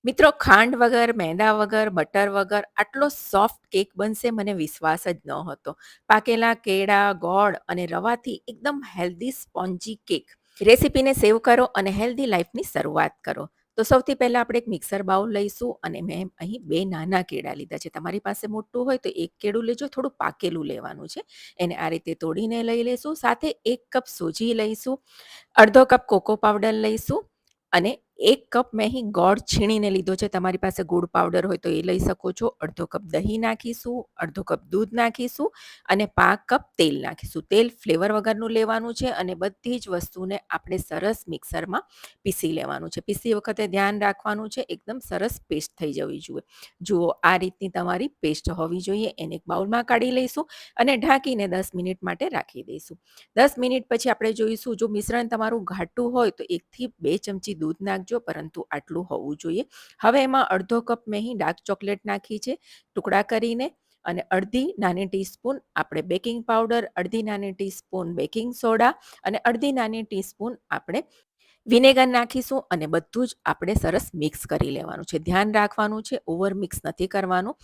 મિત્રો, ખાંડ વગર, મેંદા વગર, બટર વગર આટલો સોફ્ટ કેક બનશે મને વિશ્વાસ જ નહોતો. પાકેલા કેળા, ગોળ અને રવાથી એકદમ હેલ્ધી સ્પોન્જી કેક. રેસીપીને સેવ કરો અને હેલ્ધી લાઈફની શરૂઆત કરો. તો સૌથી પહેલાં આપણે એક મિક્સર બાઉલ લઈશું અને મેં અહીં 2 નાના કેળા લીધા છે. તમારી પાસે મોટું હોય તો 1 કેળું લેજો, થોડું પાકેલું લેવાનું છે. એને આ રીતે તોડીને લઈ લેશું. સાથે 1 કપ સૂજી લઈશું, અડધો કપ કોકો પાવડર લઈશું અને 1 કપ મેં અહીં ગોળ છીણીને લીધો છે. તમારી પાસે ગોળ પાવડર હોય તો એ લઈ શકો છો. અડધો કપ દહીં નાખીશું, અડધો કપ દૂધ નાખીશું અને 5 કપ તેલ નાખીશું. તેલ ફ્લેવર વગરનું લેવાનું છે અને બધી જ વસ્તુને આપણે સરસ મિક્સરમાં પીસી લેવાનું છે. પીસતી વખતે ધ્યાન રાખવાનું છે એકદમ સરસ પેસ્ટ થઈ જવી જોઈએ. જુઓ, આ રીતની તમારી પેસ્ટ હોવી જોઈએ. એને એક બાઉલમાં કાઢી લઈશું અને ઢાંકીને 10 મિનિટ માટે રાખી દઈશું. 10 મિનિટ પછી આપણે જોઈશું. જો મિશ્રણ તમારું ઘાટું હોય તો 1 થી 2 ચમચી દૂધ નાખજો, પરંતુ આટલું હોવું જોઈએ. હવે એમાં અડધો કપ મેં અહીં ડાર્ક ચોકલેટ નાખી છે ટુકડા કરીને, અને અડધી નાની ટીસ્પૂન આપણે બેકિંગ પાવડર, અડધી નાની ટીસ્પૂન બેકિંગ સોડા અને અડધી નાની ટીસ્પૂન આપણે વિનેગર નાખીશું અને બધું જ આપણે સરસ મિક્સ કરી લેવાનું છે. ધ્યાન રાખવાનું છે ઓવર મિક્સ નથી કરવાનું.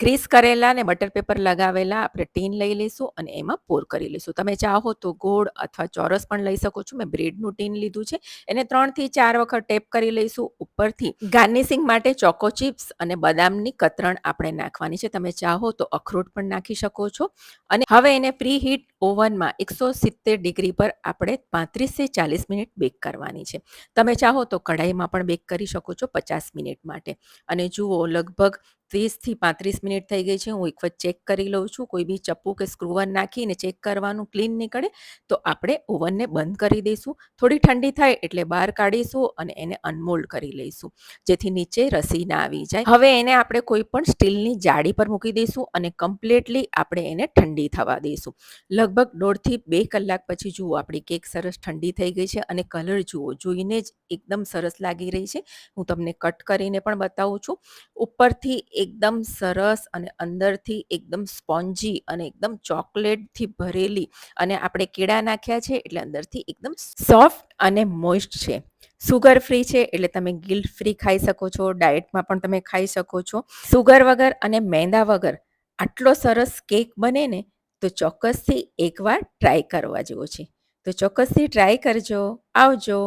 ગ્રીસ કરેલા ને બટર પેપર લગાવેલા આપણે ટીન લઈ લઈશું અને એમાં પોર કરી લઈશું. તમે ચાહો તો ગોળ અથવા ચોરસ પણ લઈ શકો છો. મેં બ્રેડનું ટીન લીધું છે. એને 3 થી 4 વખત ટેપ કરી લઈશું. ઉપરથી ગાર્નિશિંગ માટે ચોકો ચિપ્સ અને બદામની કતરણ આપણે નાખવાની છે. તમે ચાહો તો અખરોટ પણ નાખી શકો છો. અને હવે એને પ્રી હીટ ઓવનમાં 170 ડિગ્રી પર આપણે 35 થી 40 મિનિટ બેક કરવાની છે. તમે ચાહો તો કઢાઈમાં પણ બેક કરી શકો છો 50 મિનિટ માટે. અને જુઓ, લગભગ 30 થી 35 મિનિટ થઈ ગઈ છે. હું એક વખત ચેક કરી લઉં છું. કોઈ બી ચપ્પુ કે સ્ક્રુવર નાખીને ચેક કરવાનું, ક્લીન નીકળે તો આપણે ઓવનને બંધ કરી દઈશું. થોડી ઠંડી થાય એટલે બહાર કાઢીશું અને એને અનમોલ્ડ કરી લઈશું, જેથી નીચે રસી ના આવી જાય. હવે એને આપણે કોઈ પણ સ્ટીલની જાળી પર મૂકી દઈશું અને કમ્પ્લીટલી આપણે એને ઠંડી થવા દઈશું. લગભગ 1.5 થી 2 કલાક પછી જુઓ, આપણી કેક સરસ ઠંડી થઈ ગઈ છે અને કલર જુઓ, જોઈને જ એકદમ સરસ લાગી રહી છે. હું તમને કટ કરીને પણ બતાવું છું. ઉપરથી એકદમ સરસ અને અંદરથી એકદમ સ્પોન્જી અને એકદમ ચોકલેટથી ભરેલી, અને આપણે કેળા નાખ્યા છે એટલે અંદરથી એકદમ સોફ્ટ અને મોઇસ્ટ છે. સુગર ફ્રી છે એટલે તમે ગિલ્ટ ફ્રી ખાઈ શકો છો. ડાયટમાં પણ તમે ખાઈ શકો છો. સુગર વગર અને મેંદા વગર આટલો સરસ કેક બને ને, તો ચોક્કસથી એકવાર ટ્રાય કરવા જેવો છે. તો ચોક્કસથી ટ્રાય કરજો. આવજો.